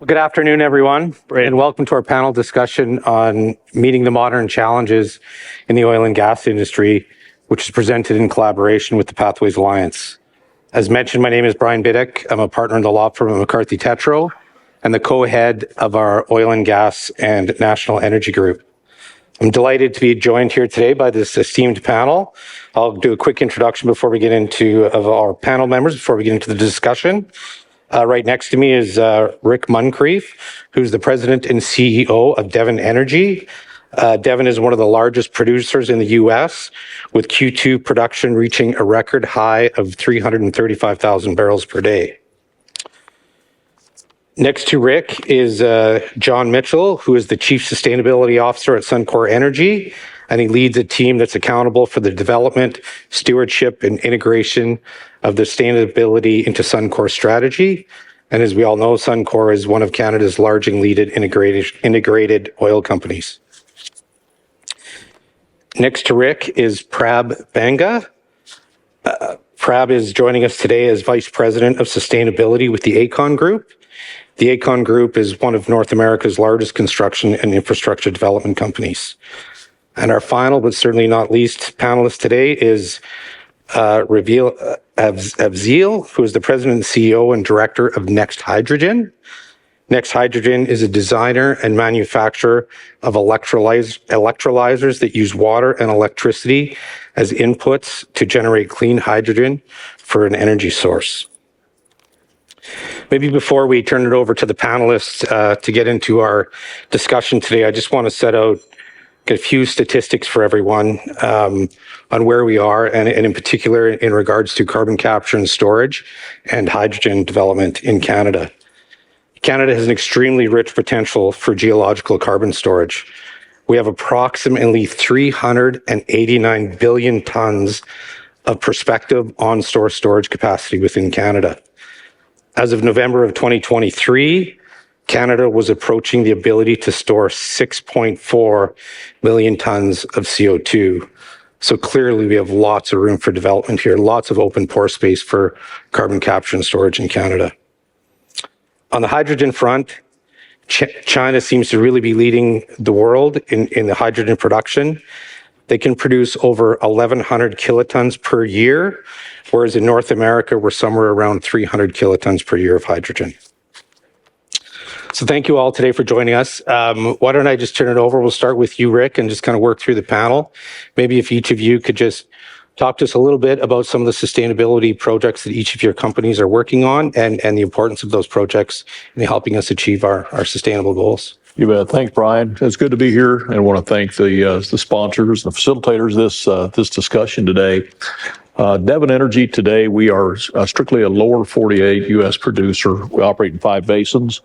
Good afternoon, everyone, and welcome to our panel discussion on meeting the modern challenges in the oil and gas industry, which is presented in collaboration with the Pathways Alliance. As mentioned, my name is Brian Bidyk. I'm a partner in the law firm of McCarthy Tétrault and the co-head of our oil and gas and national energy group. I'm delighted to be joined here today by this esteemed panel. I'll do a quick introduction before we get into our panel members, before we get into the discussion. Right next to me is Rick Muncrief, who's the president and CEO of Devon Energy. Devon is one of the largest producers in the U.S., with Q2 production reaching a record high of 335,000 barrels per day. Next to Rick is John Mitchell, who is the Chief Sustainability Officer at Suncor Energy, and he leads a team that's accountable for the development, stewardship, and integration of the sustainability into Suncor strategy. And as we all know, Suncor is one of Canada's large and leading integrated oil companies. Next to Rick is Banga. Prab is joining us today as Vice President of Sustainability with the Aecon Group. The Aecon Group is one of North America's largest construction and infrastructure development companies. And our final, but certainly not least, panelist today is Raveel Afzaal, who is the President and CEO and Director of Next Hydrogen. Next Hydrogen is a designer and manufacturer of electrolyzers that use water and electricity as inputs to generate clean hydrogen for an energy source. Maybe before we turn it over to the panelists to get into our discussion today, I just want to set out a few statistics for everyone on where we are, and in particular in regards to carbon capture and storage and hydrogen development in Canada. Canada has an extremely rich potential for geological carbon storage. We have approximately 389 billion tons of prospective on-store storage capacity within Canada. As of November of 2023, Canada was approaching the ability to store 6.4 million tons of CO2. So clearly we have lots of room for development here, lots of open pore space for carbon capture and storage in Canada. On the hydrogen front, China seems to really be leading the world in the hydrogen production. They can produce over 1,100 kilotons per year, whereas in North America, we're somewhere around 300 kilotons per year of hydrogen. So thank you all today for joining us. Why don't I just turn it over? We'll start with you, Rick, and just kind of work through the panel. Maybe if each of you could just talk to us a little bit about some of the sustainability projects that each of your companies are working on and the importance of those projects in helping us achieve our sustainable goals. You bet. Thanks, Brian. It's good to be here, and I want to thank the sponsors, the facilitators this discussion today. Devon Energy today, we are strictly a lower 48 U.S. producer. We operate in 5 basins,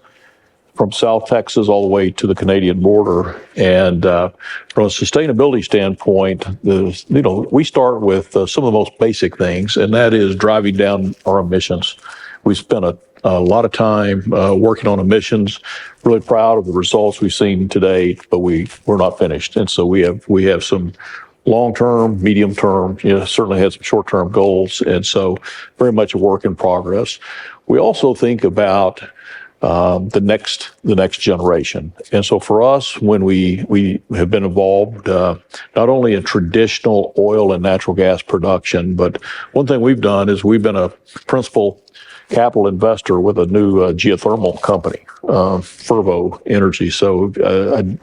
from South Texas all the way to the Canadian border. And from a sustainability standpoint, we start with some of the most basic things, and that is driving down our emissions. We spent a lot of time working on emissions. Really proud of the results we've seen to date, but we're not finished. And so we have some long-term, medium-term, certainly had some short-term goals, and so very much a work in progress. We also think about the next generation. And so for us, when we have been involved not only in traditional oil and natural gas production, but one thing we've done is we've been a principal capital investor with a new geothermal company, Fervo Energy. So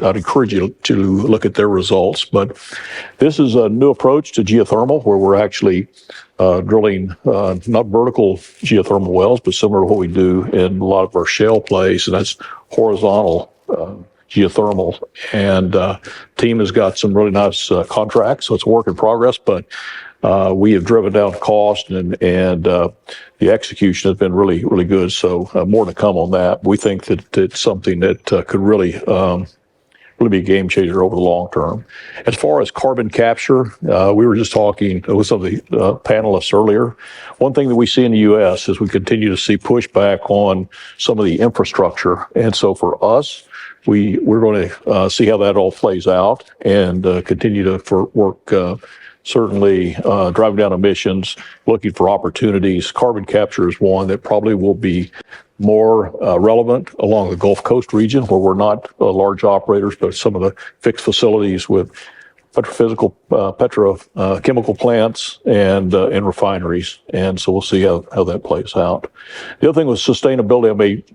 I'd encourage you to look at their results. But this is a new approach to geothermal where we're actually drilling not vertical geothermal wells, but similar to what we do in a lot of our shale plays, and that's horizontal geothermal. And team has got some really nice contracts, so it's a work in progress, but we have driven down cost and the execution has been really, really good. So more to come on that. We think that it's something that could really be a game changer over the long term. As far as carbon capture, we were just talking with some of the panelists earlier. One thing that we see in the U.S. is we continue to see pushback on some of the infrastructure. And so for us, we're going to see how that all plays out and continue to work certainly driving down emissions, looking for opportunities. Carbon capture is one that probably will be more relevant along the Gulf Coast region where we're not large operators, but some of the fixed facilities with petrochemical plants and refineries. And so we'll see how that plays out. The other thing with sustainability I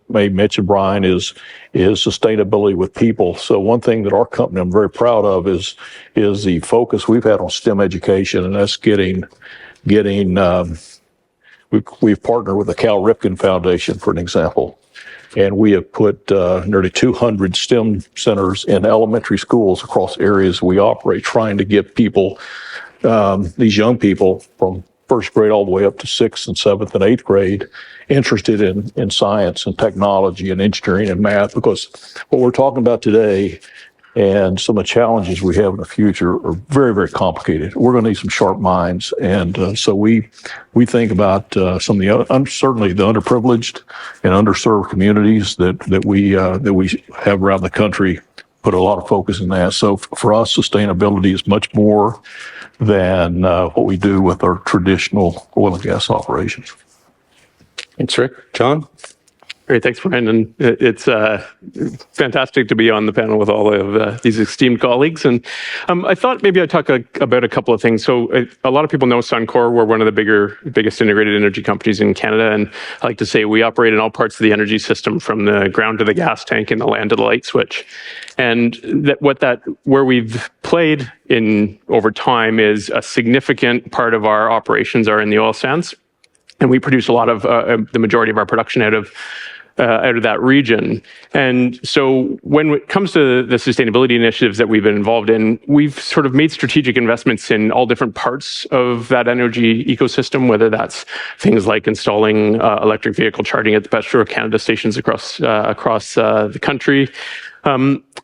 may mention, Brian, is sustainability with people. So one thing that our company I'm very proud of is the focus we've had on STEM education, and that's getting we've partnered with the Cal Ripken Foundation, for an example. And we have put nearly 200 STEM centers in elementary schools across areas we operate, trying to get people, these young people from first grade all the way up to sixth and seventh and eighth grade, interested in science and technology and engineering and math, because what we're talking about today and some of the challenges we have in the future are very, very complicated. We're going to need some sharp minds. And so we think about some of the, certainly the underprivileged and underserved communities that we have around the country, put a lot of focus in that. So for us, sustainability is much more than what we do with our traditional oil and gas operations. Thanks, Rick. John? Great, thanks, Brian. And it's fantastic to be on the panel with all of these esteemed colleagues. And I thought maybe I'd talk about a couple of things. So a lot of people know Suncor. We're one of the biggest integrated energy companies in Canada. And I like to say we operate in all parts of the energy system, from the ground to the gas tank and the land to the light switch. And where we've played in over time is a significant part of our operations are in the oil sands. And we produce a lot of the majority of our production out of that region. And so when it comes to the sustainability initiatives that we've been involved in, we've sort of made strategic investments in all different parts of that energy ecosystem, whether that's things like installing electric vehicle charging at the Petro-Canada stations across the country,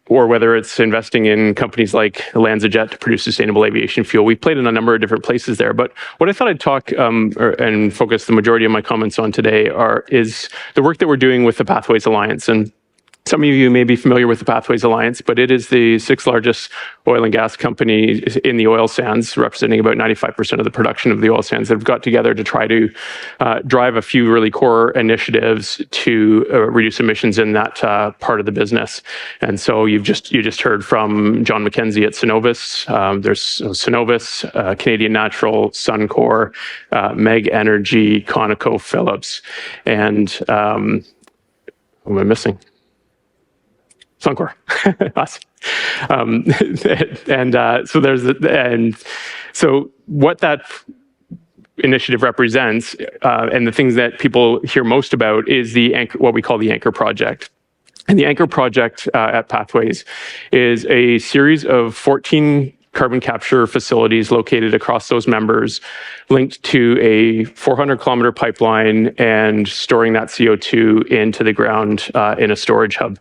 or whether it's investing in companies like LanzaJet to produce sustainable aviation fuel. We've played in a number of different places there. But what I thought I'd talk and focus the majority of my comments on today is the work that we're doing with the Pathways Alliance. And some of you may be familiar with the Pathways Alliance, but it is the sixth largest oil and gas company in the oil sands, representing about 95% of the production of the oil sands, that have got together to try to drive a few really core initiatives to reduce emissions in that part of the business. And so you just heard from John McKenzie at Cenovus. There's Cenovus, Canadian Natural, Suncor, Meg Energy, ConocoPhillips, and who am I missing? Suncor, us. So what that initiative represents, and the things that people hear most about, is what we call the Anchor Project. And the Anchor Project at Pathways is a series of 14 carbon capture facilities located across those members, linked to a 400-kilometer pipeline and storing that CO2 into the ground in a storage hub.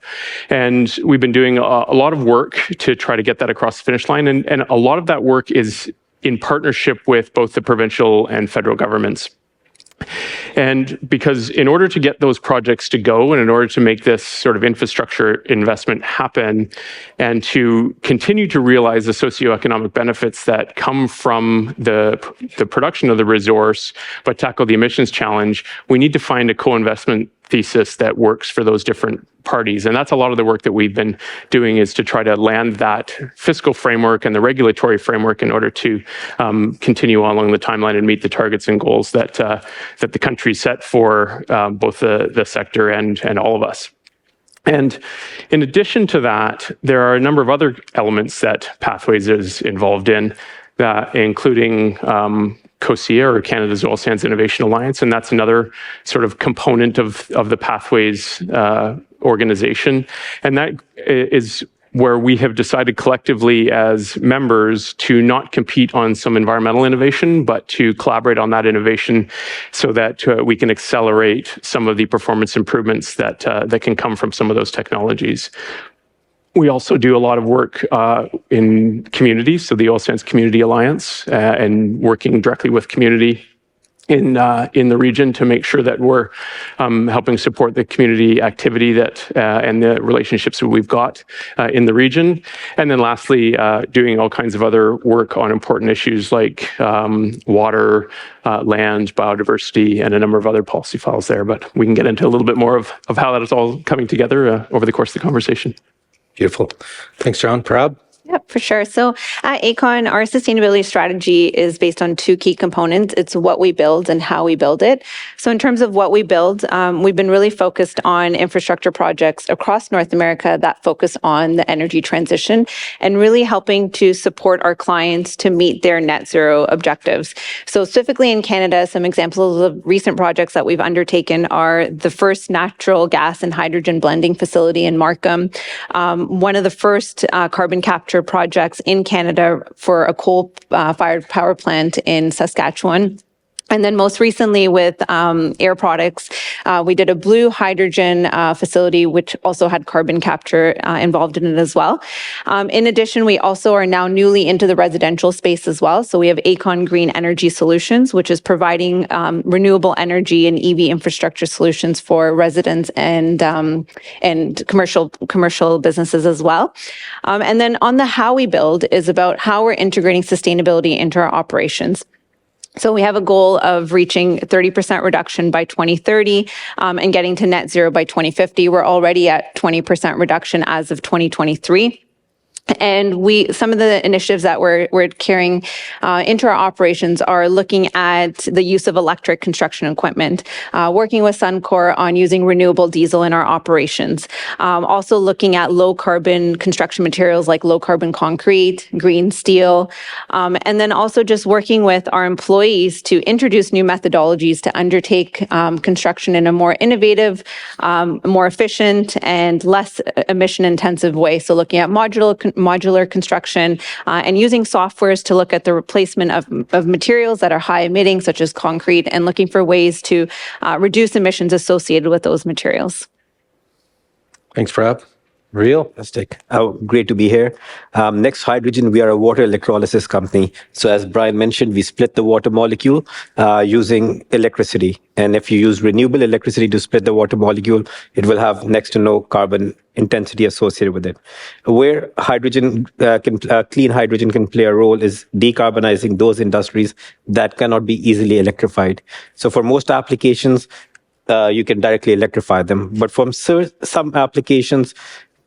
And we've been doing a lot of work to try to get that across the finish line. And a lot of that work is in partnership with both the provincial and federal governments. And because in order to get those projects to go, and in order to make this sort of infrastructure investment happen, and to continue to realize the socioeconomic benefits that come from the production of the resource, but tackle the emissions challenge, we need to find a co-investment thesis that works for those different parties. And that's a lot of the work that we've been doing, is to try to land that fiscal framework and the regulatory framework in order to continue along the timeline and meet the targets and goals that the country set for both the sector and all of us. And in addition to that, there are a number of other elements that Pathways is involved in, including COSIA, or Canada's Oil Sands Innovation Alliance, and that's another sort of component of the Pathways organization. And that is where we have decided collectively as members to not compete on some environmental innovation, but to collaborate on that innovation so that we can accelerate some of the performance improvements that can come from some of those technologies. We also do a lot of work in communities, so the Oil Sands Community Alliance, and working directly with community in the region to make sure that we're helping support the community activity and the relationships that we've got in the region. And then lastly, doing all kinds of other work on important issues like water, land, biodiversity, and a number of other policy files there. But we can get into a little bit more of how that is all coming together over the course of the conversation. Beautiful. Thanks, John. Prab? Yeah, for sure. So at Aecon, our sustainability strategy is based on two key components. It's what we build and how we build it. So in terms of what we build, we've been really focused on infrastructure projects across North America that focus on the energy transition and really helping to support our clients to meet their net zero objectives. So specifically in Canada, some examples of recent projects that we've undertaken are the first natural gas and hydrogen blending facility in Markham, one of the first carbon capture projects in Canada for a coal-fired power plant in Saskatchewan. And then most recently with Air Products, we did a blue hydrogen facility, which also had carbon capture involved in it as well. In addition, we also are now newly into the residential space as well. So we have Aecon Green Energy Solutions, which is providing renewable energy and EV infrastructure solutions for residents and commercial businesses as well. And then on the how we build is about how we're integrating sustainability into our operations. So we have a goal of reaching 30% reduction by 2030 and getting to net zero by 2050. We're already at 20% reduction as of 2023. And some of the initiatives that we're carrying into our operations are looking at the use of electric construction equipment, working with Suncor on using renewable diesel in our operations, also looking at low carbon construction materials like low carbon concrete, green steel, and then also just working with our employees to introduce new methodologies to undertake construction in a more innovative, more efficient, and less emission intensive way. So looking at modular construction and using softwares to look at the replacement of materials that are high emitting, such as concrete, and looking for ways to reduce emissions associated with those materials. Thanks, Prab. Raveel, fantastic. Oh, great to be here. Next Hydrogen, we are a water electrolysis company. So as Brian mentioned, we split the water molecule using electricity. And if you use renewable electricity to split the water molecule, it will have next to no carbon intensity associated with it. Where hydrogen, clean hydrogen can play a role is decarbonizing those industries that cannot be easily electrified. So for most applications, you can directly electrify them. But from some applications,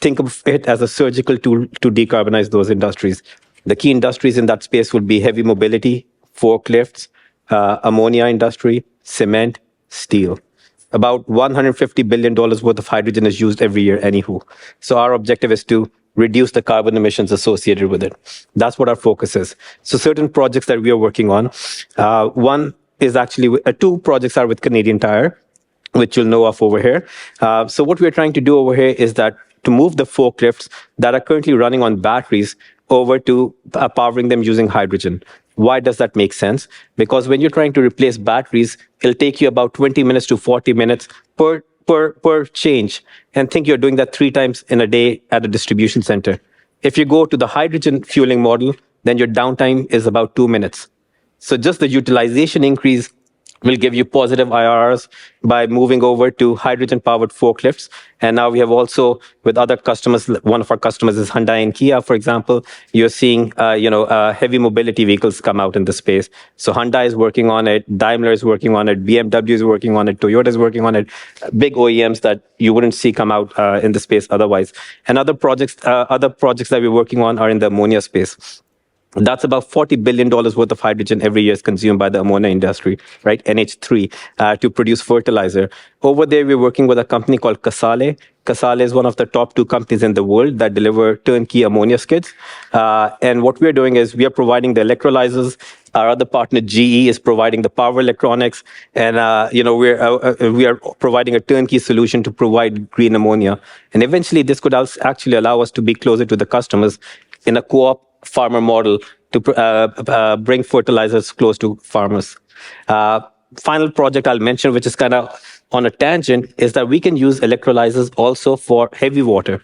think of it as a surgical tool to decarbonize those industries. The key industries in that space would be heavy mobility, forklifts, ammonia industry, cement, steel. About $150 billion worth of hydrogen is used every year anywho. So our objective is to reduce the carbon emissions associated with it. That's what our focus is. So certain projects that we are working on, one is actually, two projects are with Canadian Tire, which you'll know of over here. So what we're trying to do over here is that to move the forklifts that are currently running on batteries over to powering them using hydrogen. Why does that make sense? Because when you're trying to replace batteries, it'll take you about 20 minutes to 40 minutes per change. And think you're doing that 3 times in a day at a distribution center. If you go to the hydrogen fueling model, then your downtime is about 2 minutes. So just the utilization increase will give you positive IRRs by moving over to hydrogen-powered forklifts. And now we have also, with other customers, one of our customers is Hyundai and Kia, for example, you're seeing heavy mobility vehicles come out in the space. So Hyundai is working on it, Daimler is working on it, BMW is working on it, Toyota is working on it, big OEMs that you wouldn't see come out in the space otherwise. And other projects that we're working on are in the ammonia space. That's about $40 billion worth of hydrogen every year is consumed by the ammonia industry, right? NH3, to produce fertilizer. Over there, we're working with a company called Casale. Casale is one of the top 2 companies in the world that deliver turnkey ammonia skids. And what we're doing is we are providing the electrolyzers. Our other partner, GE, is providing the power electronics. And, we are providing a turnkey solution to provide green ammonia. And eventually, this could actually allow us to be closer to the customers in a co-op farmer model to bring fertilizers close to farmers. Final project I'll mention, which is kind of on a tangent, is that we can use electrolyzers also for heavy water.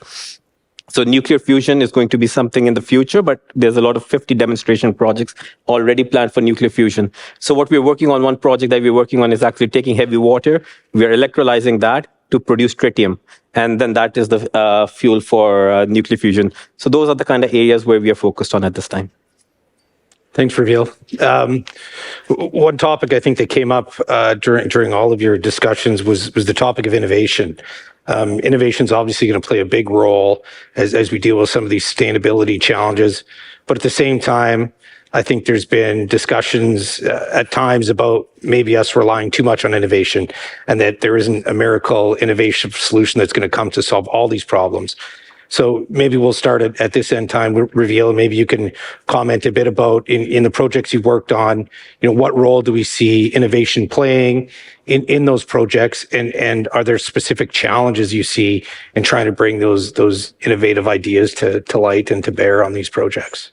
So nuclear fusion is going to be something in the future, but there's a lot of 50 demonstration projects already planned for nuclear fusion. So what we're working on, one project that we're working on is actually taking heavy water. We're electrolyzing that to produce tritium. And then that is the fuel for nuclear fusion. So those are the kind of areas where we are focused on at this time. Thanks, Raveel. One topic I think that came up during all of your discussions was the topic of innovation. Innovation is obviously going to play a big role as we deal with some of these sustainability challenges. But at the same time, I think there's been discussions at times about maybe us relying too much on innovation and that there isn't a miracle innovation solution that's going to come to solve all these problems. So maybe we'll start at this end time, Raveel. Maybe you can comment a bit about in the projects you've worked on, what role do we see innovation playing in those projects, and are there specific challenges you see in trying to bring those innovative ideas to light and to bear on these projects?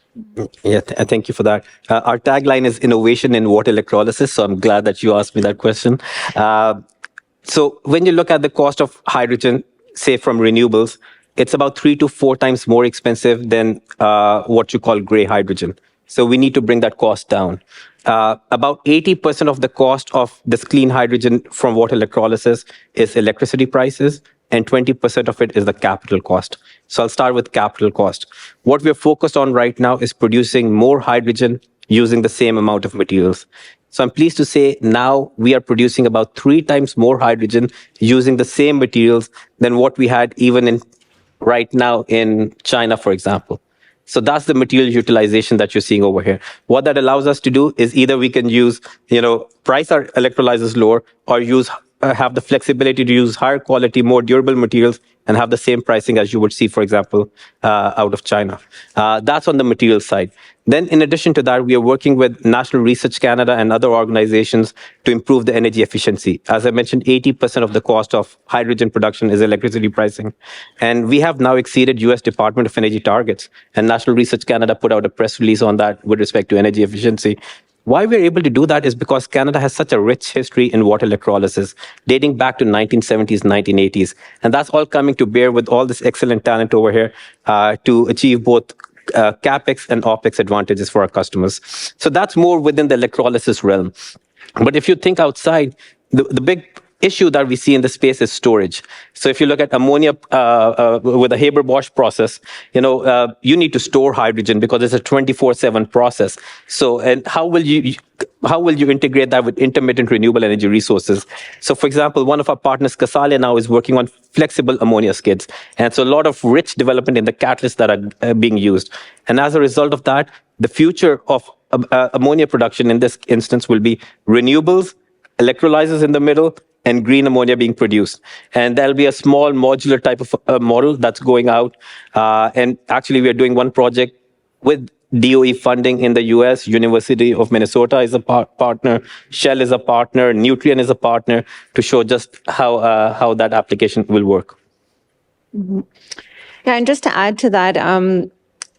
Yeah, thank you for that. Our tagline is innovation in water electrolysis, so I'm glad that you asked me that question. So when you look at the cost of hydrogen, say from renewables, it's about 3 to 4 times more expensive than what you call gray hydrogen. So we need to bring that cost down. About 80% of the cost of this clean hydrogen from water electrolysis is electricity prices, and 20% of it is the capital cost. So I'll start with capital cost. What we're focused on right now is producing more hydrogen using the same amount of materials. So I'm pleased to say now we are producing about 3 times more hydrogen using the same materials than what we had even in right now in China, for example. So that's the material utilization that you're seeing over here. What that allows us to do is either we can use, price our electrolyzers lower, or have the flexibility to use higher quality, more durable materials and have the same pricing as you would see, for example, out of China. That's on the material side. Then in addition to that, we are working with National Research Canada and other organizations to improve the energy efficiency. As I mentioned, 80% of the cost of hydrogen production is electricity pricing. And we have now exceeded US Department of Energy targets. And National Research Canada put out a press release on that with respect to energy efficiency. Why we're able to do that is because Canada has such a rich history in water electrolysis, dating back to 1970s, 1980s. And that's all coming to bear with all this excellent talent over here to achieve both CapEx and OpEx advantages for our customers. So that's more within the electrolysis realm. But if you think outside, the big issue that we see in the space is storage. So if you look at ammonia with the Haber-Bosch process, you need to store hydrogen because it's a 24/7 process. So, and how will you integrate that with intermittent renewable energy resources? So for example, one of our partners, Casalia, now is working on flexible ammonia skids. And so a lot of rich development in the catalysts that are being used. And as a result of that, the future of ammonia production in this instance will be renewables, electrolyzers in the middle, and green ammonia being produced. And there'll be a small modular type of model that's going out. And actually, we are doing one project with DOE funding in the US. University of Minnesota is a partner. Shell is a partner. Nutrien is a partner to show just how that application will work. Mm-hmm. Yeah, and just to add to that,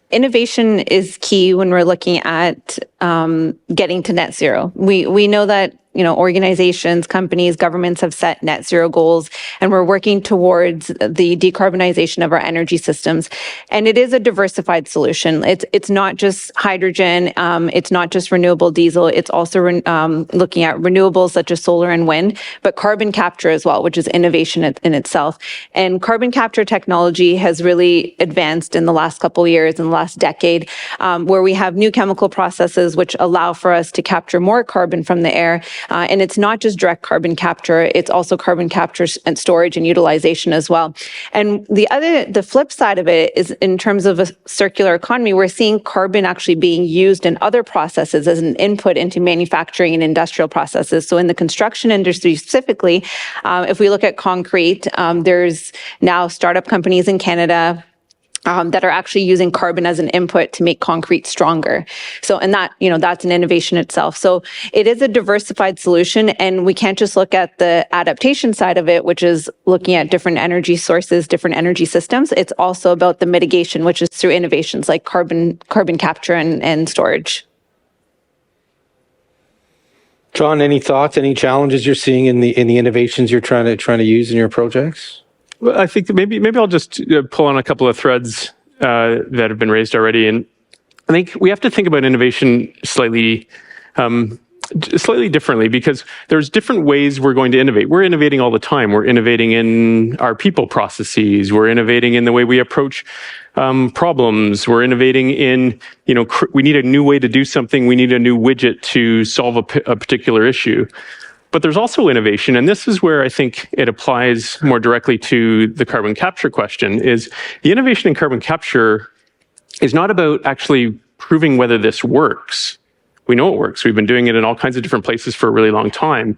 innovation is key when we're looking at getting to net zero. We know that organizations, companies, governments have set net zero goals, and we're working towards the decarbonization of our energy systems. And it is a diversified solution. It's not just hydrogen. It's not just renewable diesel. It's also looking at renewables such as solar and wind, but carbon capture as well, which is innovation in itself. And carbon capture technology has really advanced in the last couple of years, in the last decade, where we have new chemical processes which allow for us to capture more carbon from the air. And it's not just direct carbon capture, it's also carbon capture and storage and utilization as well. And the flip side of it is in terms of a circular economy, we're seeing carbon actually being used in other processes as an input into manufacturing and industrial processes. So in the construction industry specifically, if we look at concrete, there's now startup companies in Canada that are actually using carbon as an input to make concrete stronger. So, and that, that's an innovation itself. So it is a diversified solution, and we can't just look at the adaptation side of it, which is looking at different energy sources, different energy systems. It's also about the mitigation, which is through innovations like carbon capture and storage. John, any thoughts, any challenges you're seeing in the innovations you're trying to use in your projects? Well, I think maybe I'll just pull on a couple of threads that have been raised already, and I think we have to think about innovation slightly differently, because there's different ways we're going to innovate. We're innovating all the time. We're innovating in our people processes. We're innovating in the way we approach problems. We're innovating in, we need a new way to do something. We need a new widget to solve a particular issue. But there's also innovation, and this is where I think it applies more directly to the carbon capture question, is the innovation in carbon capture is not about actually proving whether this works. We know it works. We've been doing it in all kinds of different places for a really long time.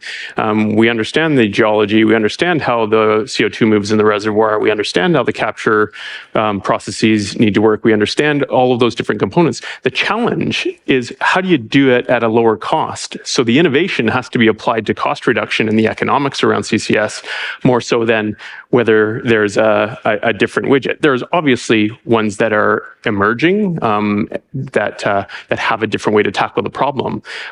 We understand the geology. We understand how the CO2 moves in the reservoir. We understand how the capture processes need to work. We understand all of those different components. The challenge is, how do you do it at a lower cost? So the innovation has to be applied to cost reduction and the economics around CCS, more so than whether there's a different widget. There's obviously ones that are emerging that have a different way to tackle the problem.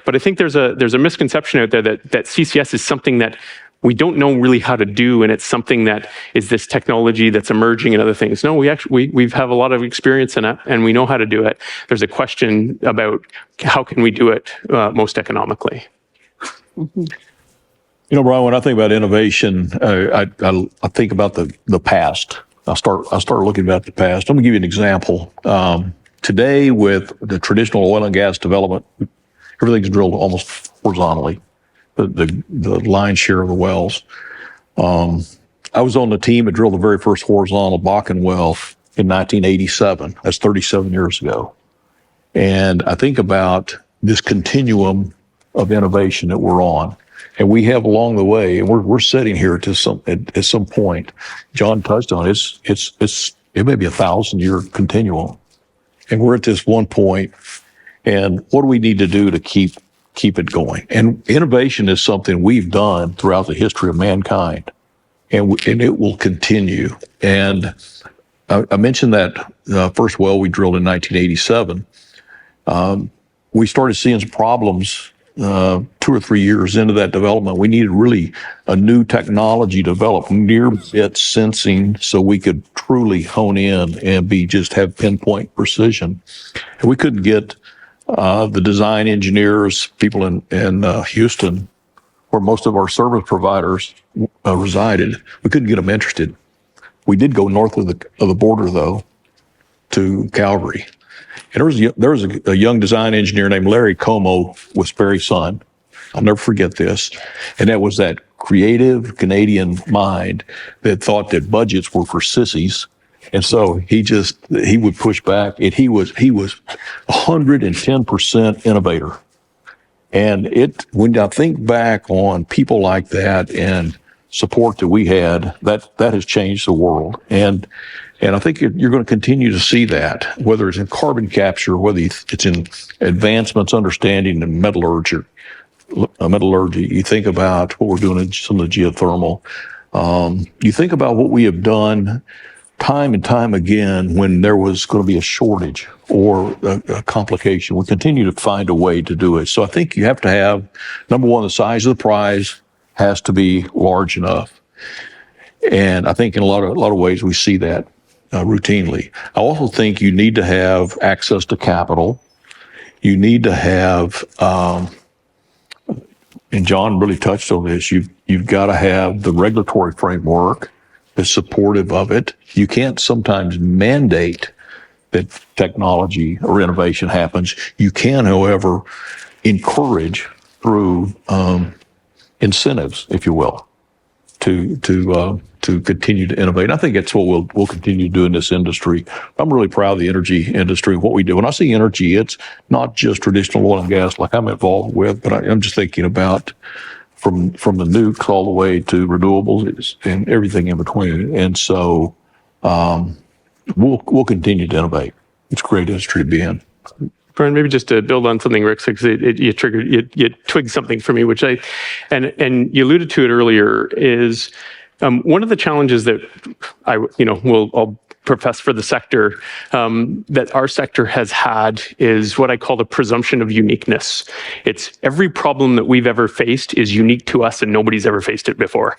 But I think there's a misconception out there that CCS is something that we don't know really how to do, and it's something that is this technology that's emerging and other things. No, we have a lot of experience in it, and we know how to do it. There's a question about how can we do it most economically. Brian, when I think about innovation, I think about the past. I start looking at the past. I'm going to give you an example. Today, with the traditional oil and gas development, everything's drilled almost horizontally, the lion's share of the wells. I was on the team that drilled the very first horizontal Bakken well in 1987. That's 37 years ago. And I think about this continuum of innovation that we're on. And we have along the way, and we're sitting here at some point. John touched on it. It may be 1,000-year continuum, and we're at this one point. And what do we need to do to keep it going? And innovation is something we've done throughout the history of mankind, and it will continue. And I mentioned that first well we drilled in 1987. We started seeing some problems 2 or 3 years into that development. We needed really a new technology developed, near bit sensing, so we could truly hone in and have pinpoint precision. And we couldn't get the design engineers, people in Houston, where most of our service providers resided. We couldn't get them interested. We did go north of the border, though, to Calgary. And there was a young design engineer named Larry Como with Sperry Sun. I'll never forget this. And that was that creative Canadian mind that thought that budgets were for sissies. And so he would push back, and he was 110% innovator. And when I think back on people like that and support that we had, that has changed the world. And I think you're going to continue to see that, whether it's in carbon capture, whether it's in advancements, understanding, and metallurgy. You think about what we're doing in some of the geothermal. You think about what we have done time and time again when there was going to be a shortage or a complication. We continue to find a way to do it. So I think you have to have, number one, the size of the prize has to be large enough. And I think in a lot of ways we see that routinely. I also think you need to have access to capital. You need to have, and John really touched on this, you've got to have the regulatory framework that's supportive of it. You can't sometimes mandate that technology or innovation happens. You can, however, encourage through incentives, if you will, to continue to innovate. And I think that's what we'll continue to do in this industry. I'm really proud of the energy industry, what we do. When I say energy, it's not just traditional oil and gas like I'm involved with, but I'm just thinking about from the nukes all the way to renewables and everything in between. And so we'll continue to innovate. It's a great industry to be in. Brian, maybe just to build on something Rick said, because you twigged something for me, which and you alluded to it earlier, is one of the challenges that I'll profess for the sector, that our sector has had is what I call the presumption of uniqueness. It's every problem that we've ever faced is unique to us and nobody's ever faced it before.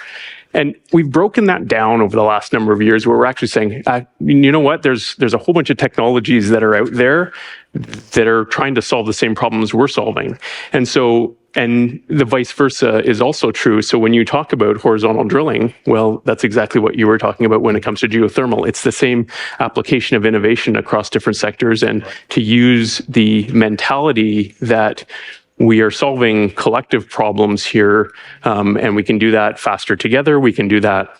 And we've broken that down over the last number of years where we're actually saying, you know what, there's a whole bunch of technologies that are out there that are trying to solve the same problems we're solving. And so, and the vice versa is also true. So when you talk about horizontal drilling, well, that's exactly what you were talking about when it comes to geothermal. It's the same application of innovation across different sectors, and to use the mentality that we are solving collective problems here, and we can do that faster together. We can do that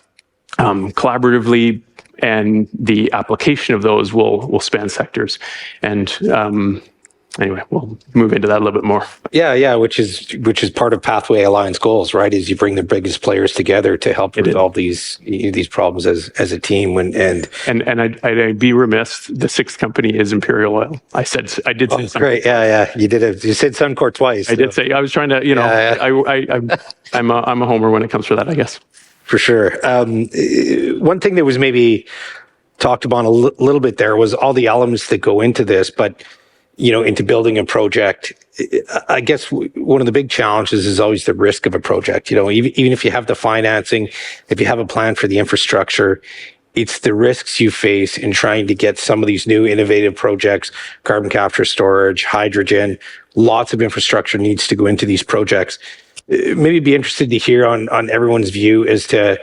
collaboratively, and the application of those will span sectors. And anyway, we'll move into that a little bit more. Yeah, which is part of Pathway Alliance goals, right? Is you bring the biggest players together to help resolve these problems as a team. And I'd be remiss. The sixth company is Imperial Oil. I did say. Suncor. Great. Yeah. You said Suncor twice. I did say. I was trying to. I'm a homer when it comes to that, I guess. For sure. One thing that was maybe talked about a little bit there was all the elements that go into this, but into building a project. I guess one of the big challenges is always the risk of a project. Even if you have the financing, if you have a plan for the infrastructure, it's the risks you face in trying to get some of these new innovative projects, carbon capture, storage, hydrogen. Lots of infrastructure needs to go into these projects. Maybe be interested to hear on everyone's view as to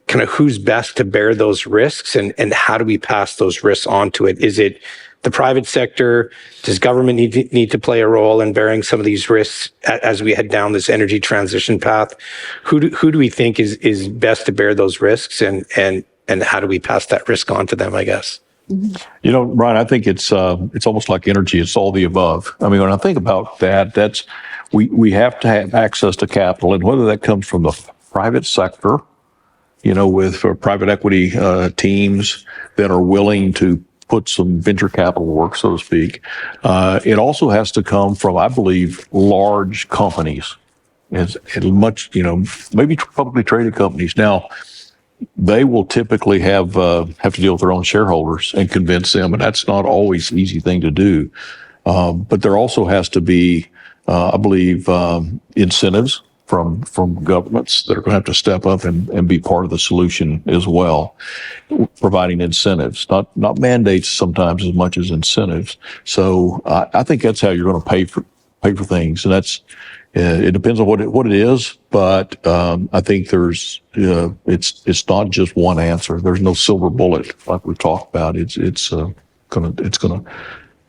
kind of who's best to bear those risks, and how do we pass those risks on to it? Is it the private sector? Does government need to play a role in bearing some of these risks as we head down this energy transition path? Who do we think is best to bear those risks, and how do we pass that risk on to them, I guess? Brian, I think it's almost like energy. It's all the above. I mean, when I think about that, we have to have access to capital, and whether that comes from the private sector, with private equity teams that are willing to put some venture capital work, so to speak. It also has to come from, I believe, large companies, and much, maybe publicly traded companies. Now, they will typically have to deal with their own shareholders and convince them, and that's not always an easy thing to do. But there also has to be, I believe, incentives from governments that are going to have to step up and be part of the solution as well, providing incentives, not mandates sometimes as much as incentives. So I think that's how you're going to pay for things, and that's it depends on what it is. But I think there's it's not just one answer. There's no silver bullet like we've talked about. It's gonna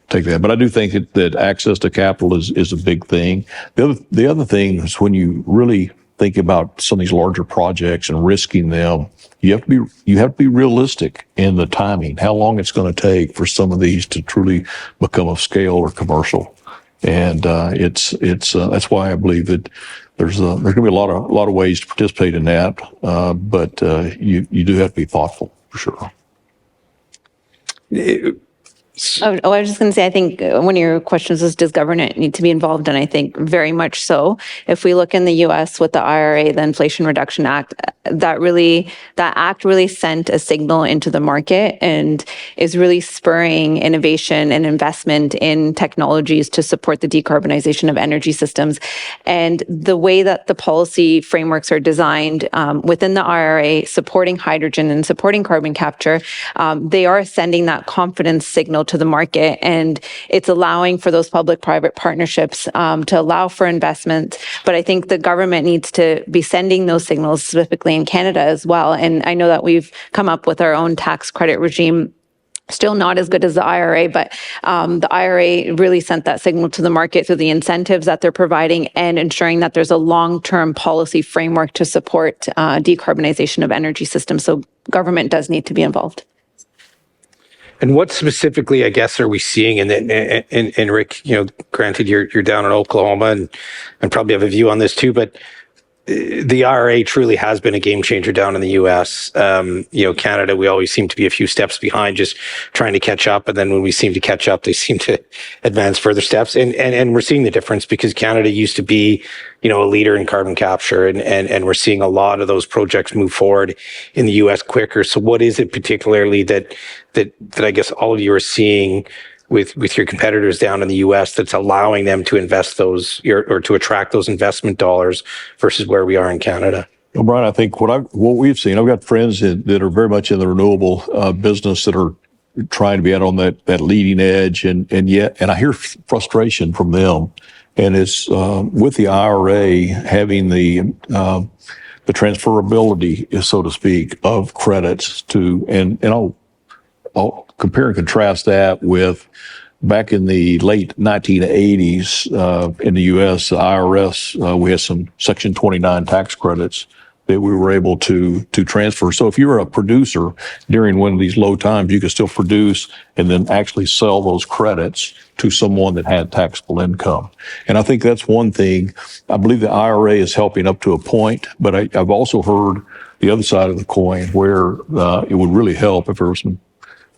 take that. But I do think that access to capital is a big thing. The other thing is, when you really think about some of these larger projects and risking them, you have to be realistic in the timing, how long it's going to take for some of these to truly become of scale or commercial. And that's why I believe that there's going to be a lot of ways to participate in that. But you do have to be thoughtful, for sure. I was just going to say, I think one of your questions is, does government need to be involved? And I think very much so. If we look in the U.S. with the IRA, the Inflation Reduction Act, that act really sent a signal into the market and is really spurring innovation and investment in technologies to support the decarbonization of energy systems. And the way that the policy frameworks are designed within the IRA, supporting hydrogen and supporting carbon capture, they are sending that confidence signal to the market, and it's allowing for those public-private partnerships to allow for investment. But I think the government needs to be sending those signals, specifically in Canada as well. And I know that we've come up with our own tax credit regime, still not as good as the IRA, but the IRA really sent that signal to the market through the incentives that they're providing and ensuring that there's a long-term policy framework to support decarbonization of energy systems. So government does need to be involved. And what specifically, I guess, are we seeing? And Rick, granted you're down in Oklahoma and probably have a view on this too, but the IRA truly has been a game changer down in the U.S. Canada, we always seem to be a few steps behind, just trying to catch up. And then when we seem to catch up, they seem to advance further steps. And we're seeing the difference because Canada used to be, a leader in carbon capture, and we're seeing a lot of those projects move forward in the U.S. quicker. So what is it particularly that I guess all of you are seeing with your competitors down in the U.S. that's allowing them to invest those or to attract those investment dollars versus where we are in Canada? Well, Brian, I think what we've seen, I've got friends that are very much in the renewable business that are trying to be out on that leading edge, and I hear frustration from them, and it's with the IRA having the transferability, so to speak, of credits to, and I'll compare and contrast that with back in the late 1980s in the U.S., the IRS, we had some Section 29 tax credits that we were able to transfer. So if you were a producer during one of these low times, you could still produce and then actually sell those credits to someone that had taxable income. And I think that's one thing. I believe the IRA is helping up to a point, but I've also heard the other side of the coin where it would really help if there was some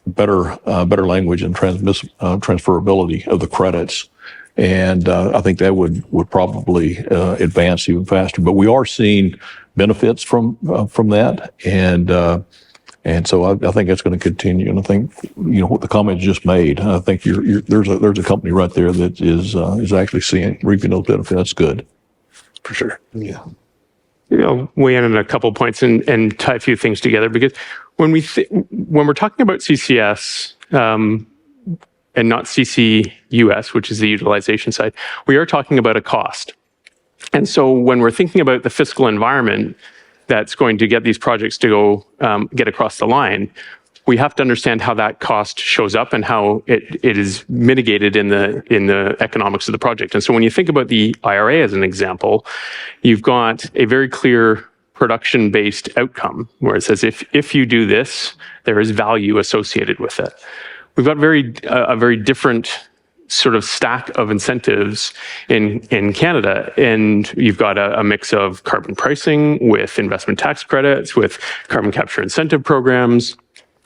better language and transferability of the credits, and I think that would probably advance even faster. But we are seeing benefits from that, and so I think that's going to continue. And I think what the comment you just made. I think there's a company right there that is actually reaping those benefits. That's good, For sure. yeah. Weigh in on a couple points and tie a few things together, because when we're talking about CCS and not CCUS, which is the utilization side, we are talking about a cost. And so when we're thinking about the fiscal environment that's going to get these projects to go get across the line, we have to understand how that cost shows up and how it is mitigated in the economics of the project. And so when you think about the IRA as an example, you've got a very clear production-based outcome where it says if you do this, there is value associated with it. We've got a very different sort of stack of incentives in Canada, and you've got a mix of carbon pricing with investment tax credits, with carbon capture incentive programs.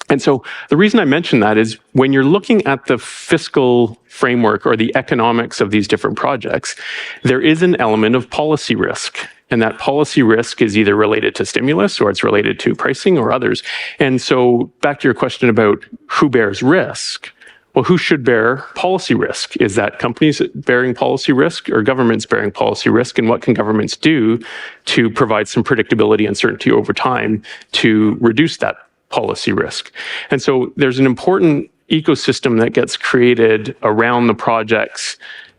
And so the reason I mention that is when you're looking at the fiscal framework or the economics of these different projects, there is an element of policy risk. And that policy risk is either related to stimulus or it's related to pricing or others. And so back to your question about who bears risk. Well, who should bear policy risk? Is that companies bearing policy risk or governments bearing policy risk? And what can governments do to provide some predictability and certainty over time to reduce that policy risk? And so there's an important ecosystem that gets created around the projects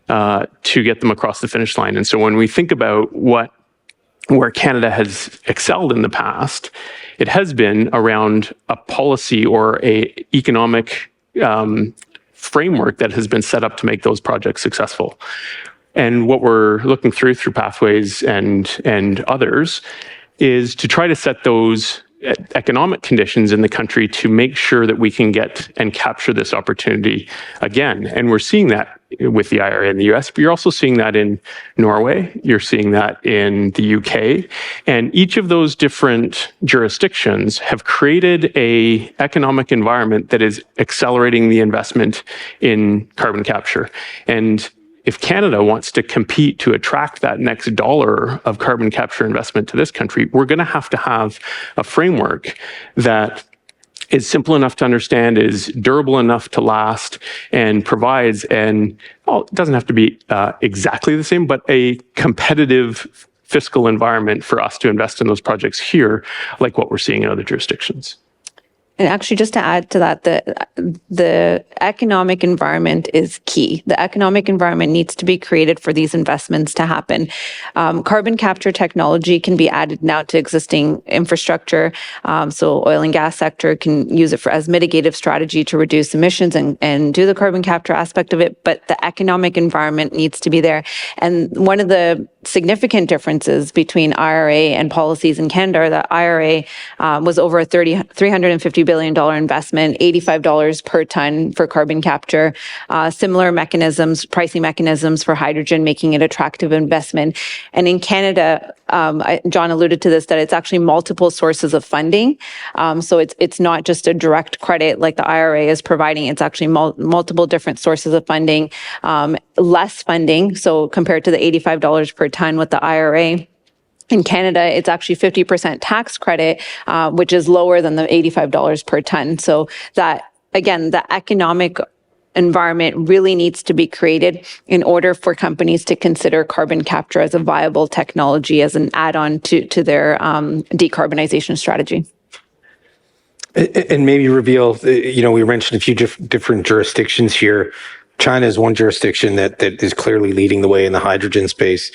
to get them across the finish line. And so when we think about where Canada has excelled in the past, it has been around a policy or a economic framework that has been set up to make those projects successful. And what we're looking through Pathways and others is to try to set those economic conditions in the country to make sure that we can get and capture this opportunity again. And we're seeing that with the IRA in the US, but you're also seeing that in Norway, you're seeing that in the UK, and each of those different jurisdictions have created a economic environment that is accelerating the investment in carbon capture. And if Canada wants to compete to attract that next dollar of carbon capture investment to this country, we're going to have a framework that is simple enough to understand, is durable enough to last, and provides it doesn't have to be exactly the same, but a competitive fiscal environment for us to invest in those projects here, like what we're seeing in other jurisdictions. And actually, just to add to that, the economic environment is key. The economic environment needs to be created for these investments to happen. Carbon capture technology can be added now to existing infrastructure. So oil and gas sector can use it as mitigative strategy to reduce emissions and do the carbon capture aspect of it. But the economic environment needs to be there. And one of the significant differences between IRA and policies in Canada. The IRA was over a $350 billion investment, $85 per ton for carbon capture, similar mechanisms, pricing mechanisms for hydrogen, making it attractive investment. And in Canada, John alluded to this, that it's actually multiple sources of funding. So it's not just a direct credit like the IRA is providing. It's actually multiple different sources of funding, less funding. So compared to the $85 per ton with the IRA, in Canada, it's actually 50% tax credit, which is lower than the $85 per ton. So that, again, the economic environment really needs to be created in order for companies to consider carbon capture as a viable technology, as an add-on to their decarbonization strategy. And maybe Raveel, we mentioned a few different jurisdictions here. China is one jurisdiction that is clearly leading the way in the hydrogen space.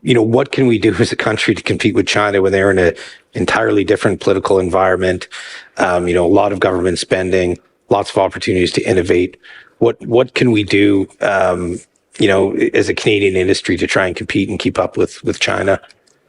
What can we do as a country to compete with China when they're in an entirely different political environment? A lot of government spending, lots of opportunities to innovate. What can we do, as a Canadian industry to try and compete and keep up with China?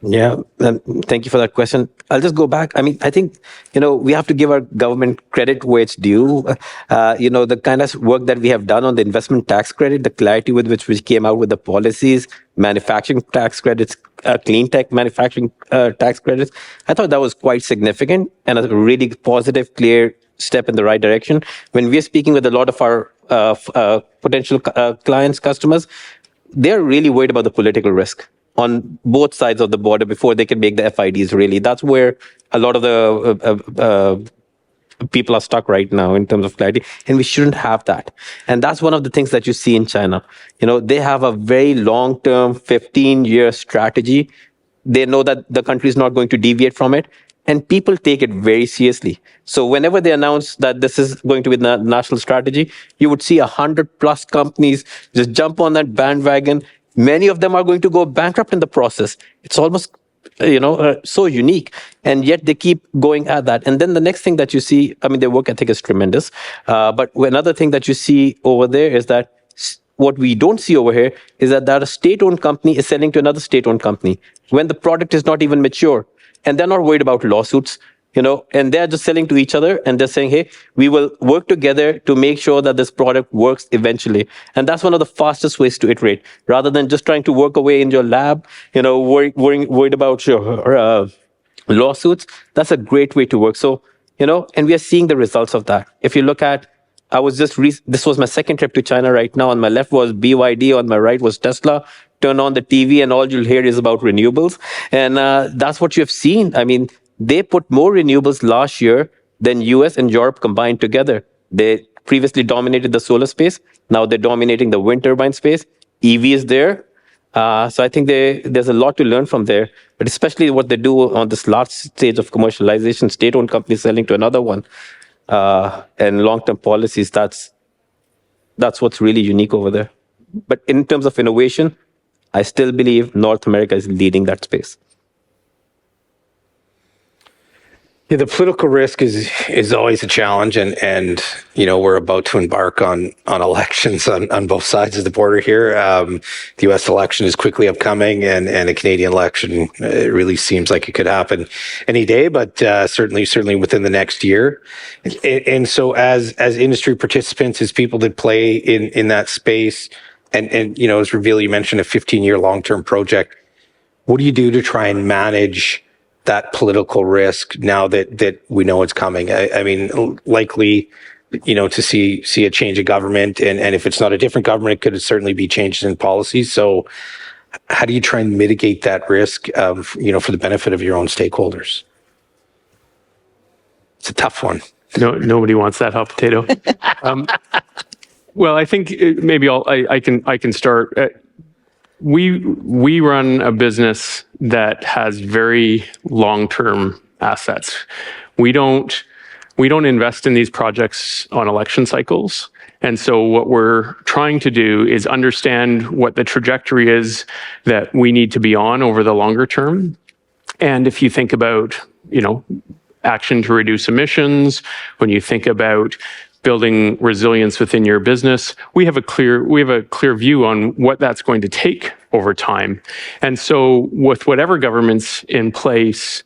Yeah, thank you for that question. I'll just go back. I mean, I think, we have to give our government credit where it's due. The kind of work that we have done on the investment tax credit, the clarity with which we came out with the policies, manufacturing tax credits, clean tech manufacturing tax credits, I thought that was quite significant and a really positive, clear step in the right direction. When we're speaking with a lot of our potential clients, customers, they're really worried about the political risk on both sides of the border before they can make the FIDs, really. That's where a lot of the people are stuck right now in terms of clarity, and we shouldn't have that. And that's one of the things that you see in China. They have a very long-term, 15-year strategy. They know that the country is not going to deviate from it, and people take it very seriously. So whenever they announce that this is going to be the national strategy, you would see 100+ companies just jump on that bandwagon. Many of them are going to go bankrupt in the process. It's almost, so unique. And yet they keep going at that. And then the next thing that you see, their work ethic is tremendous. But another thing that you see over there is that what we don't see over here is that a state-owned company is selling to another state-owned company when the product is not even mature. And they're not worried about lawsuits. And they're just selling to each other and they're saying, hey, we will work together to make sure that this product works eventually. And that's one of the fastest ways to iterate, rather than just trying to work away in your lab, worried about your lawsuits. That's a great way to work. So, and we are seeing the results of that. If you look at, this was my second trip to China right now. On my left was BYD, on my right was Tesla. Turn on the TV and all you'll hear is about renewables. And that's what you have seen. They put more renewables last year than US and Europe combined together. They previously dominated the solar space. Now they're dominating the wind turbine space. EV is there. So I think there's a lot to learn from there, but especially what they do on this last stage of commercialization, state-owned companies selling to another one, and long-term policies, that's what's really unique over there. But in terms of innovation, I still believe North America is leading that space. Yeah, the political risk is always a challenge, and we're about to embark on elections on both sides of the border here. The U.S. election is quickly upcoming, and a Canadian election, it really seems like it could happen any day, but certainly within the next year. And so, as industry participants, as people that play in that space, and as Raveel, you mentioned a 15-year long-term project. What do you do to try and manage that political risk now that we know it's coming? Likely, to see a change of government, and if it's not a different government, it could certainly be changes in policies. So how do you try and mitigate that risk for the benefit of your own stakeholders? It's a tough one. No, nobody wants that hot potato. Well, I think maybe I can start. We run a business that has very long-term assets. We don't invest in these projects on election cycles. And so what we're trying to do is understand what the trajectory is that we need to be on over the longer term. And if you think about, action to reduce emissions, when you think about building resilience within your business, we have a clear view on what that's going to take over time. And so with whatever government's in place,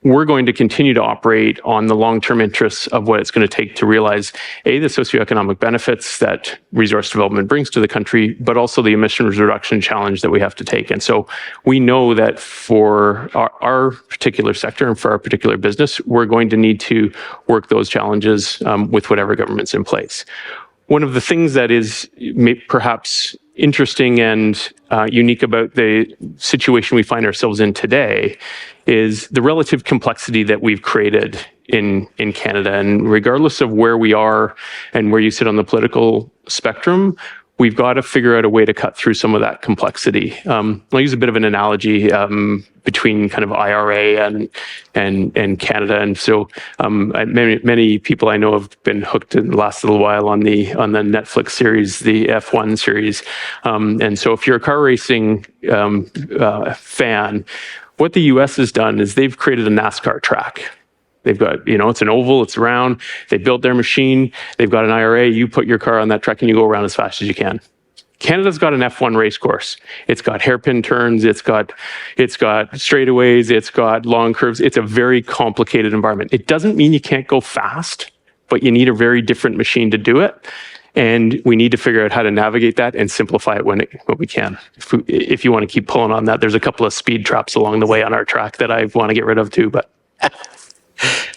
we're going to continue to operate on the long-term interests of what it's going to take to realize, A, the socioeconomic benefits that resource development brings to the country, but also the emissions reduction challenge that we have to take. And so we know that for our particular sector and for our particular business, we're going to need to work those challenges with whatever government's in place. One of the things that is perhaps interesting and unique about the situation we find ourselves in today is the relative complexity that we've created in Canada. And regardless of where we are and where you sit on the political spectrum, we've got to figure out a way to cut through some of that complexity. I'll use a bit of an analogy between kind of IRA and Canada. And so many people I know have been hooked in the last little while on the Netflix series, the F1 series. And so if you're a car racing fan, what the US has done is they've created a NASCAR track. They've got, it's an oval, it's round. They built their machine. They've got an IRA. You put your car on that track and you go around as fast as you can. Canada's got an F1 race course. It's got hairpin turns. It's got straightaways. It's got long curves. It's a very complicated environment. It doesn't mean you can't go fast, but you need a very different machine to do it. And we need to figure out how to navigate that and simplify it when we can. If you want to keep pulling on that, there's a couple of speed traps along the way on our track that I want to get rid of too, but.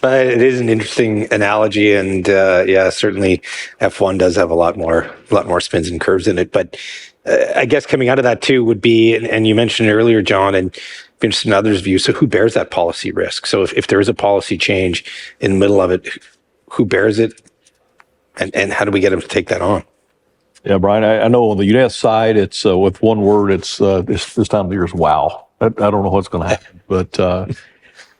It is an interesting analogy, and certainly F1 does have a lot more spins and curves in it. But I guess coming out of that too would be, and you mentioned it earlier, John, and I'm interested in others' views. So who bears that policy risk? So if there is a policy change in the middle of it, who bears it, and how do we get them to take that on? Yeah, Brian, I know on the U.S. side, it's with one word, it's this time of the year is wow. I don't know what's going to happen, but.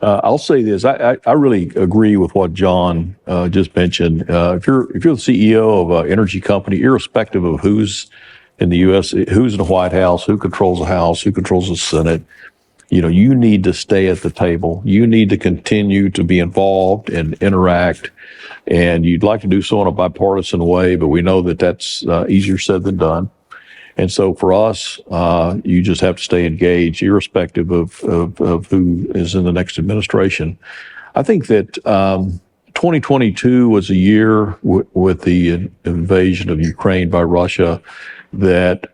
I'll say this: I really agree with what John just mentioned. If you're the CEO of an energy company, irrespective of who's in the U.S., who's in the White House, who controls the House, who controls the Senate, you need to stay at the table. You need to continue to be involved and interact. And you'd like to do so in a bipartisan way, but we know that that's easier said than done. And so for us, you just have to stay engaged, irrespective of who is in the next administration. I think that 2022 was a year with the invasion of Ukraine by Russia that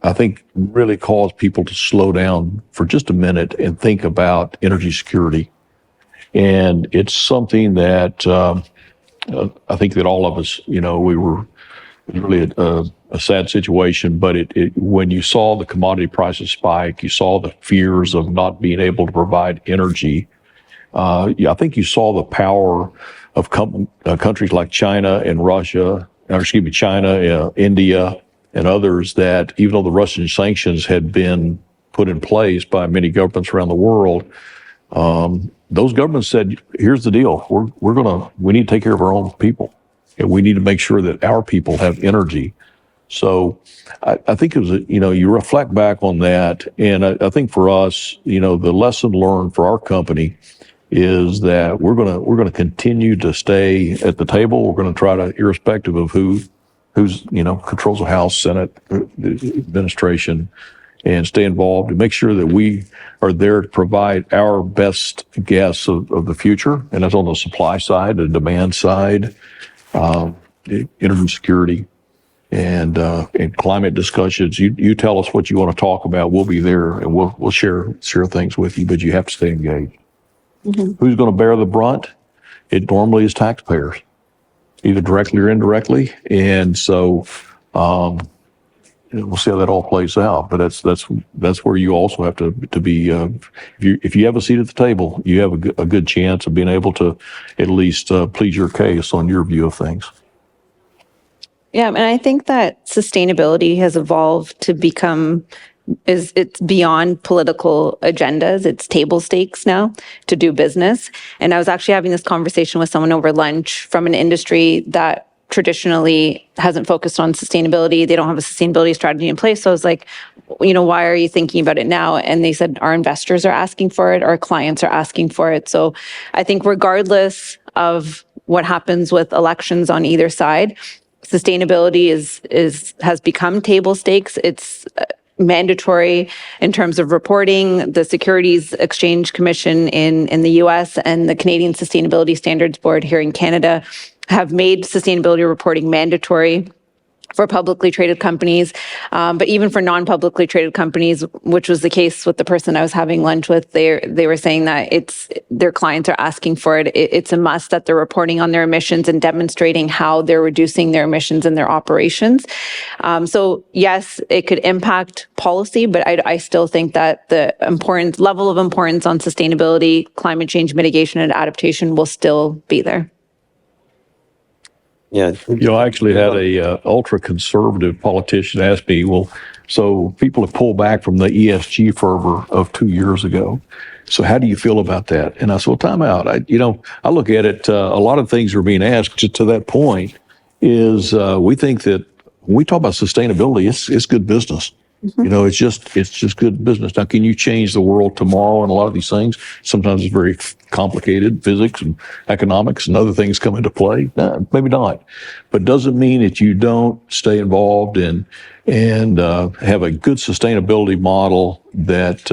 I think really caused people to slow down for just a minute and think about energy security. And it's something that I think that all of us, we were really a sad situation, but when you saw the commodity prices spike, you saw the fears of not being able to provide energy. I think you saw the power of countries like China and Russia, China, India, and others that even though the Russian sanctions had been put in place by many governments around the world, those governments said, here's the deal. We need to take care of our own people. And we need to make sure that our people have energy. So I think it was, you reflect back on that. And I think for us, the lesson learned for our company is that we're going to continue to stay at the table. We're going to try to, irrespective of who's controls the House, Senate, the administration, and stay involved and make sure that we are there to provide our best guess of the future. And that's on the supply side, the demand side. Energy security and climate discussions. You tell us what you want to talk about. We'll be there and we'll share things with you, but you have to stay engaged. Mm-hmm. Who's going to bear the brunt? It normally is taxpayers, either directly or indirectly. And so, we'll see how that all plays out. But that's where you also have to be. If you have a seat at the table, you have a good chance of being able to at least plead your case on your view of things. Yeah, and I think that sustainability has evolved to become it's beyond political agendas. It's table stakes now to do business. And I was actually having this conversation with someone over lunch from an industry that traditionally hasn't focused on sustainability. They don't have a sustainability strategy in place. So I was like, why are you thinking about it now? And they said, our investors are asking for it. Our clients are asking for it. So I think regardless of what happens with elections on either side, sustainability has become table stakes. mandatory in terms of reporting. The Securities Exchange Commission in the US and the Canadian Sustainability Standards Board here in Canada have made sustainability reporting mandatory for publicly traded companies, but even for non-publicly traded companies, which was the case with the person I was having lunch with, they were saying that their clients are asking for it. It's a must that they're reporting on their emissions and demonstrating how they're reducing their emissions in their operations. So yes, it could impact policy, but I still think that the level of importance on sustainability, climate change mitigation, and adaptation will still be there. Yeah. I actually had a ultra-conservative politician ask me, well, so people have pulled back from the ESG fervor of 2 years ago. So how do you feel about that? And I said, well, time out. I look at it, a lot of things are being asked to that point is we think that when we talk about sustainability, it's good business. It's just good business. Now, can you change the world tomorrow and a lot of these things? Sometimes it's very complicated, physics and economics and other things come into play. No, maybe not. But doesn't mean that you don't stay involved and have a good sustainability model that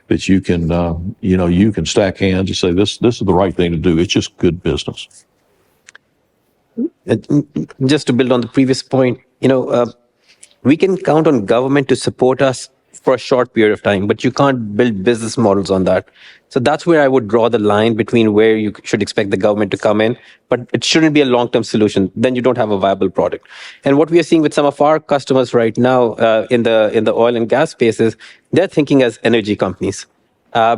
you can, you can stack hands and say, this is the right thing to do. It's just good business. Just to build on the previous point, we can count on government to support us for a short period of time, but you can't build business models on that. So that's where I would draw the line between where you should expect the government to come in, but it shouldn't be a long-term solution. Then you don't have a viable product. And what we are seeing with some of our customers right now in the oil and gas space is they're thinking as energy companies.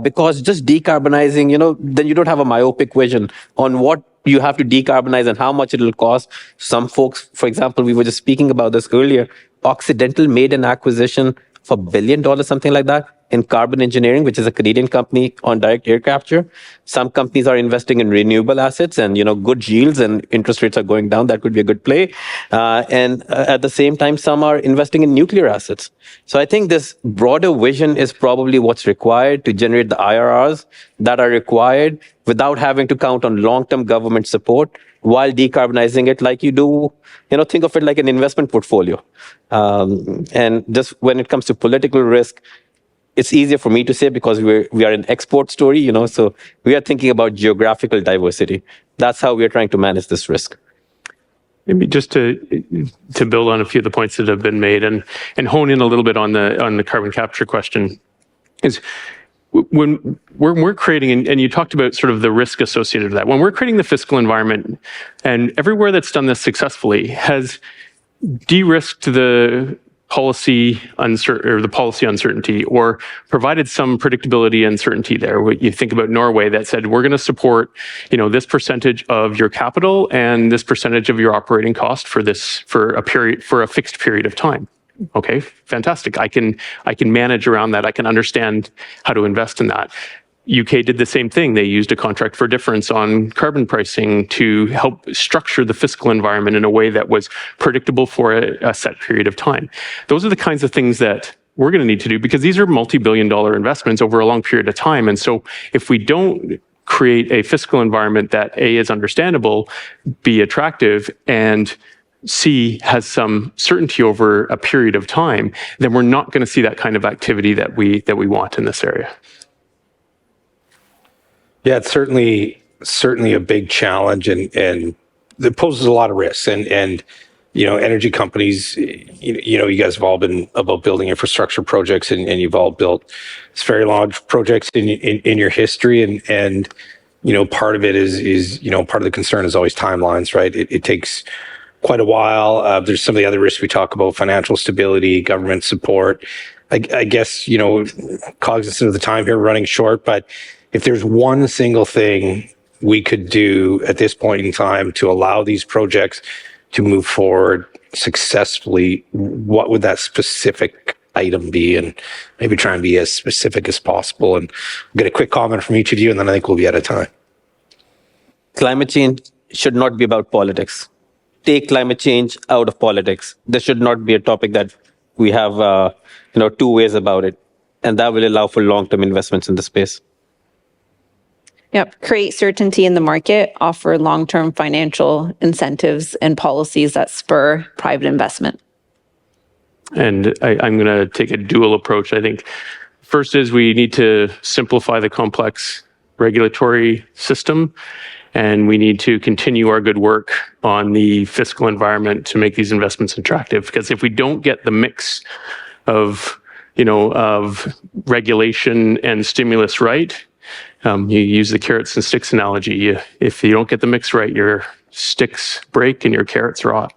Because just decarbonizing, then you don't have a myopic vision on what you have to decarbonize and how much it'll cost. Some folks, for example, we were just speaking about this earlier, Occidental made an acquisition for $1 billion, something like that, in Carbon Engineering, which is a Canadian company on direct air capture. Some companies are investing in renewable assets and, good yields and interest rates are going down. That could be a good play. And at the same time, some are investing in nuclear assets. So I think this broader vision is probably what's required to generate the IRRs that are required without having to count on long-term government support while decarbonizing it like you do, think of it like an investment portfolio. And just when it comes to political risk, it's easier for me to say because we are an export story, so we are thinking about geographical diversity. That's how we are trying to manage this risk. Maybe just to build on a few of the points that have been made and hone in a little bit on the carbon capture question is when we're creating, and you talked about sort of the risk associated with that, when we're creating the fiscal environment, and everywhere that's done this successfully has de-risked the policy uncertainty or provided some predictability and certainty there. You think about Norway that said, we're going to support, this percentage of your capital and this percentage of your operating cost for a fixed period of time. Okay, fantastic. I can manage around that. I can understand how to invest in that. UK did the same thing. They used a contract for difference on carbon pricing to help structure the fiscal environment in a way that was predictable for a set period of time. Those are the kinds of things that we're going to need to do because these are multi-billion-dollar investments over a long period of time. And so if we don't create a fiscal environment that A, is understandable, B, attractive, and C, has some certainty over a period of time, then we're not going to see that kind of activity that we want in this area. Yeah, it's certainly a big challenge, and it poses a lot of risks. And energy companies, you guys have all been about building infrastructure projects, and you've all built very large projects in your history, and part of it is part of the concern is always timelines, right? It takes quite a while. There's some of the other risks we talk about: financial stability, government support. I guess cognizant of the time here, running short, but if there's one single thing we could do at this point in time to allow these projects to move forward successfully, what would that specific item be? And maybe try and be as specific as possible. And I'll get a quick comment from each of you, and then I think we'll be out of time. Climate change should not be about politics. Take climate change out of politics. This should not be a topic that we have, two ways about it. And that will allow for long-term investments in the space. Yep. Create certainty in the market, offer long-term financial incentives and policies that spur private investment. And I'm going to take a dual approach. I think first is we need to simplify the complex regulatory system, and we need to continue our good work on the fiscal environment to make these investments attractive. Because if we don't get the mix of, of regulation and stimulus right, you use the carrots and sticks analogy. If you don't get the mix right, your sticks break and your carrots rot.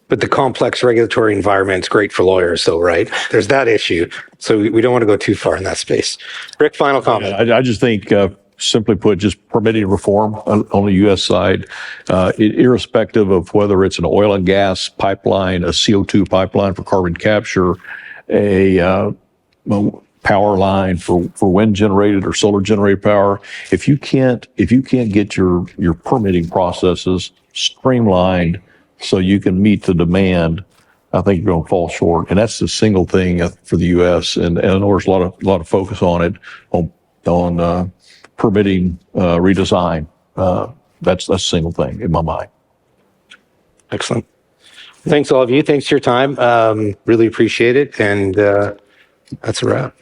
But the complex regulatory environment is great for lawyers, though, right? There's that issue. So we don't want to go too far in that space. Rick, final comment. I just think, simply put, just permitting reform on the U.S. side, irrespective of whether it's an oil and gas pipeline, a CO2 pipeline for carbon capture, a power line for wind generated or solar generated power. If you can't get your permitting processes streamlined so you can meet the demand, I think you're going to fall short. And that's the single thing for the U.S. And I know there's a lot of focus on it, on permitting redesign. That's a single thing in my mind. Excellent. Thanks, all of you. Thanks for your time. Really appreciate it. And that's a wrap.